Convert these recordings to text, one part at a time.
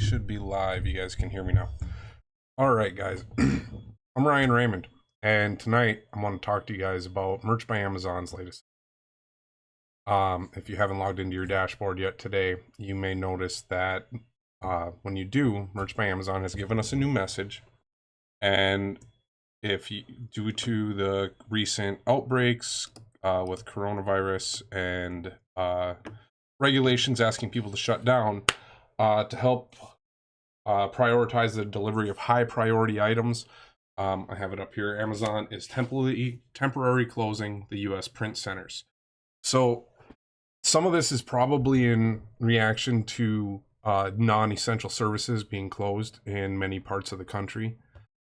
should be live. You guys can hear me now. All right, guys. I'm Ryan Raymond, and tonight I want to talk to you guys about Merch by Amazon's latest. If you haven't logged into your dashboard yet today, you may notice that when you do, Merch by Amazon has given us a new message, and if you, due to the recent outbreaks with coronavirus and regulations asking people to shut down, to help prioritize the delivery of high priority items. I have it up here. Amazon is temporarily closing the US print centers. So some of this is probably in reaction to non-essential services being closed in many parts of the country.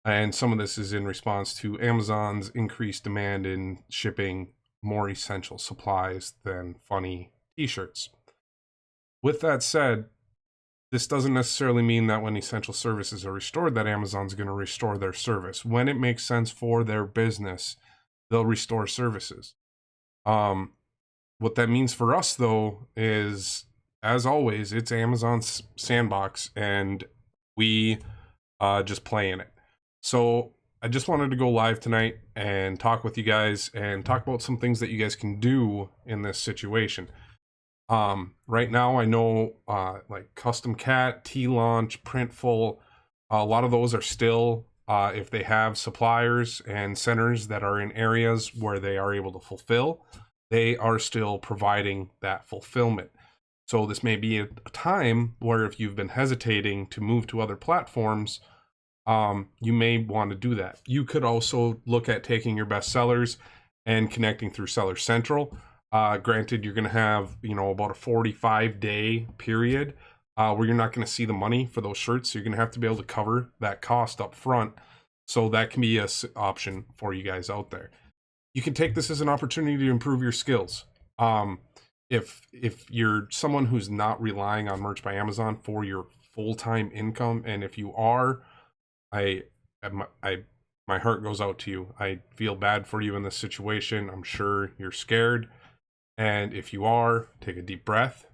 And some of this is in response to Amazon's increased demand in shipping more essential supplies than funny t-shirts. With that said, this doesn't necessarily mean that when essential services are restored that Amazon's going to restore their service. When it makes sense for their business, they'll restore services. What that means for us, though, is, as always, it's Amazon's sandbox, and we just play in it. So I just wanted to go live tonight and talk with you guys and talk about some things that you guys can do in this situation. Right now, I know like Custom Cat, T-Launch, Printful, a lot of those are still, if they have suppliers and centers that are in areas where they are able to fulfill, they are still providing that fulfillment. So this may be a time where if you've been hesitating to move to other platforms, you may want to do that. You could also look at taking your best sellers and connecting through Seller Central. Granted, you're going to have, about a 45-day period where you're not going to see the money for those shirts. So you're going to have to be able to cover that cost up front. So that can be an option for you guys out there. You can take this as an opportunity to improve your skills. If you're someone who's not relying on Merch by Amazon for your full-time income, and if you are, my heart goes out to you. I feel bad for you in this situation. I'm sure you're scared. And if you are, take a deep breath.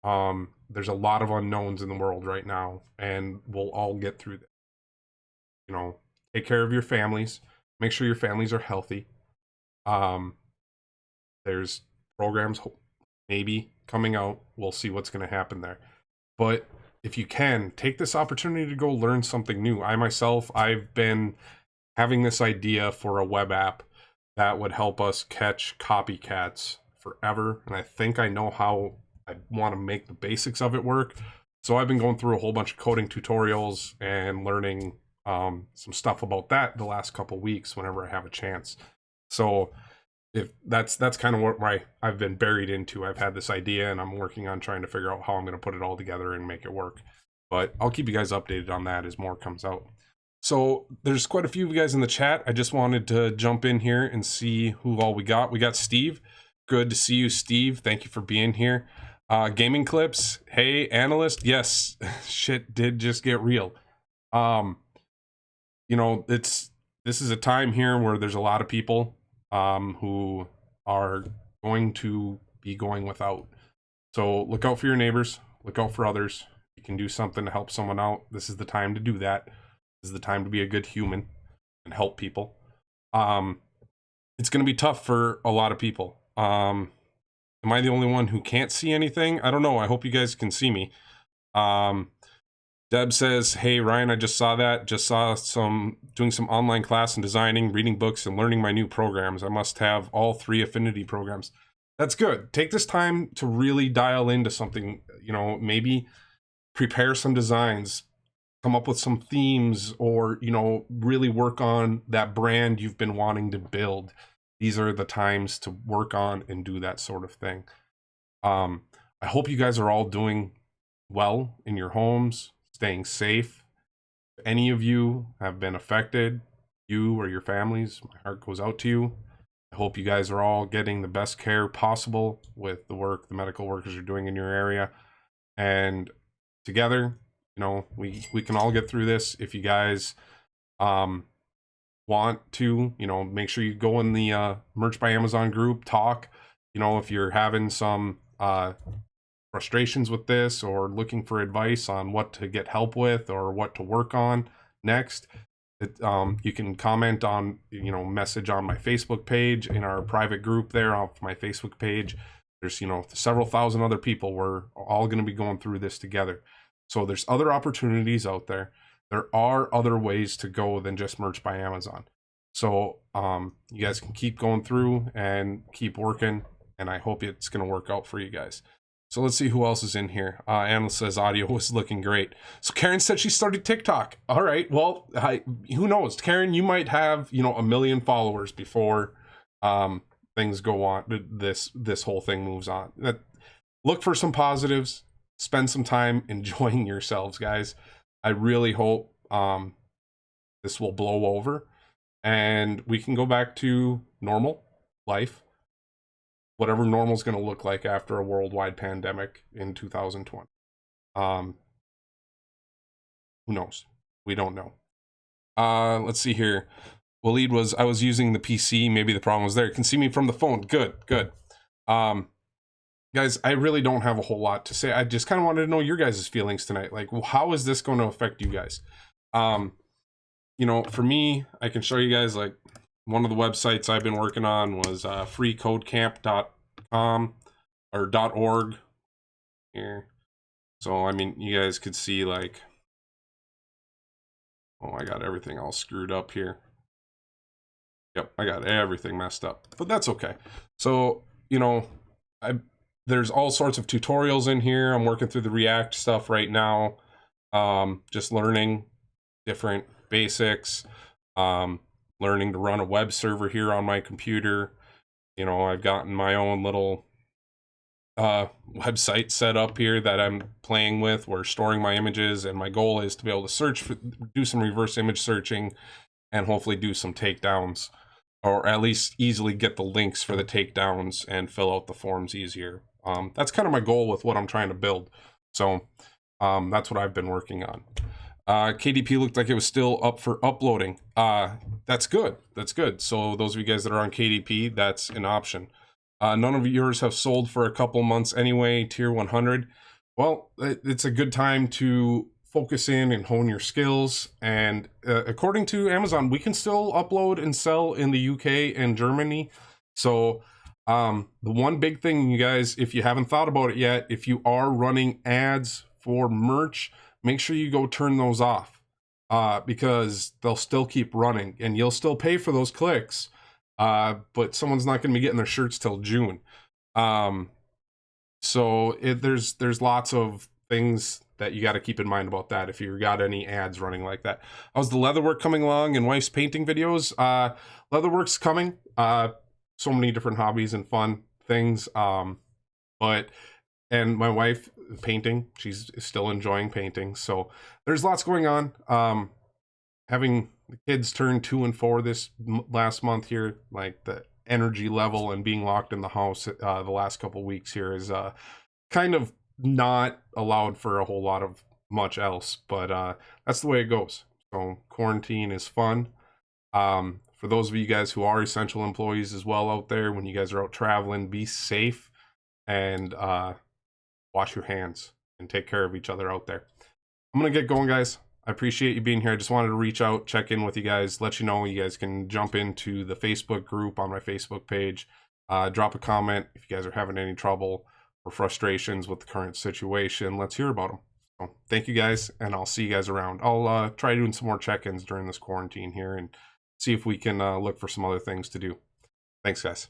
There's a lot of unknowns in the world right now, and we'll all get through that. Take care of your families. Make sure your families are healthy. There's programs maybe coming out. We'll see what's going to happen there. But if you can, take this opportunity to go learn something new. I've been having this idea for a web app that would help us catch copycats forever, and I think I know how I want to make the basics of it work. So I've been going through a whole bunch of coding tutorials and learning some stuff about that the last couple weeks whenever I have a chance. So if that's kind of what I've been buried into. I've had this idea and I'm working on trying to figure out how I'm going to put it all together and make it work. But I'll keep you guys updated on that as more comes out. So there's quite a few of you guys in the chat. I just wanted to jump in here and see who all we got. We got Steve. Good to see you, Steve. Thank you for being here. Gaming Clips. Hey, Analyst. Yes, shit did just get real. This is a time here where there's a lot of people who are going to be going without. So look out for your neighbors. Look out for others. You can do something to help someone out. This is the time to do that. This is the time to be a good human and help people. It's going to be tough for a lot of people. Am I the only one who can't see anything? I don't know. I hope you guys can see me. Deb says, hey, Ryan, I just saw that. Just saw doing some online class and designing, reading books, and learning my new programs. I must have all 3 Affinity programs. That's good. Take this time to really dial into something, maybe prepare some designs, come up with some themes, or, really work on that brand you've been wanting to build. These are the times to work on and do that sort of thing. I hope you guys are all doing well in your homes, staying safe. If any of you have been affected, you or your families, my heart goes out to you. I hope you guys are all getting the best care possible with the work the medical workers are doing in your area. And together, we can all get through this. If you guys want to, make sure you go in the Merch by Amazon group, talk, if you're having some frustrations with this or looking for advice on what to get help with or what to work on next, you can comment on, message on my Facebook page, in our private group there off my Facebook page. There's, several thousand other people. We're all going to be going through this together. So there's other opportunities out there. There are other ways to go than just Merch by Amazon. So you guys can keep going through and keep working, and I hope it's going to work out for you guys. So let's see who else is in here. Anna says audio was looking great. So Karen said she started TikTok. All right, well, who knows? Karen, you might have, 1 million followers before things go on. This whole thing moves on. Look for some positives. Spend some time enjoying yourselves, guys. I really hope this will blow over and we can go back to normal life. Whatever normal is going to look like after a worldwide pandemic in 2020. Who knows? We don't know. Let's see here. Waleed I was using the PC. Maybe the problem was there. You can see me from the phone. Good. Guys, I really don't have a whole lot to say. I just kind of wanted to know your guys' feelings tonight. Like, well, how is this going to affect you guys? For me, I can show you guys, like, one of the websites I've been working on was freecodecamp.com or .org here. So, I mean, you guys could see, like, oh, I got everything all screwed up here. Yep, I got everything messed up, but that's okay. So, there's all sorts of tutorials in here. I'm working through the React stuff right now. Just learning different basics. Learning to run a web server here on my computer. I've gotten my own little website set up here that I'm playing with. We're storing my images, and my goal is to be able to do some reverse image searching, and hopefully do some takedowns, or at least easily get the links for the takedowns and fill out the forms easier. That's kind of my goal with what I'm trying to build. So that's what I've been working on. KDP looked like it was still up for uploading. That's good. So those of you guys that are on KDP, that's an option. None of yours have sold for a couple months anyway, tier 100. Well, it's a good time to focus in and hone your skills. And according to Amazon, we can still upload and sell in the UK and Germany. So the one big thing, you guys, if you haven't thought about it yet, if you are running ads for merch, make sure you go turn those off, because they'll still keep running and you'll still pay for those clicks, but someone's not going to be getting their shirts till June. So there's lots of things that you got to keep in mind about that if you got any ads running like that. How's the leatherwork coming along and wife's painting videos? Leatherwork's coming. So many different hobbies and fun things. And my wife painting, she's still enjoying painting. So there's lots going on. Having the kids turn 2 and 4 this last month here, like the energy level and being locked in the house the last couple weeks here is kind of not allowed for a whole lot of much else, but that's the way it goes. So quarantine is fun. For those of you guys who are essential employees as well out there, when you guys are out traveling, be safe and wash your hands and take care of each other out there. I'm gonna get going, guys. I appreciate you being here. I just wanted to reach out, check in with you guys, let you know you guys can jump into the Facebook group on my Facebook page. Drop a comment if you guys are having any trouble or frustrations with the current situation. Let's hear about them. So thank you guys, and I'll see you guys around. I'll try doing some more check-ins during this quarantine here and see if we can look for some other things to do. Thanks, guys.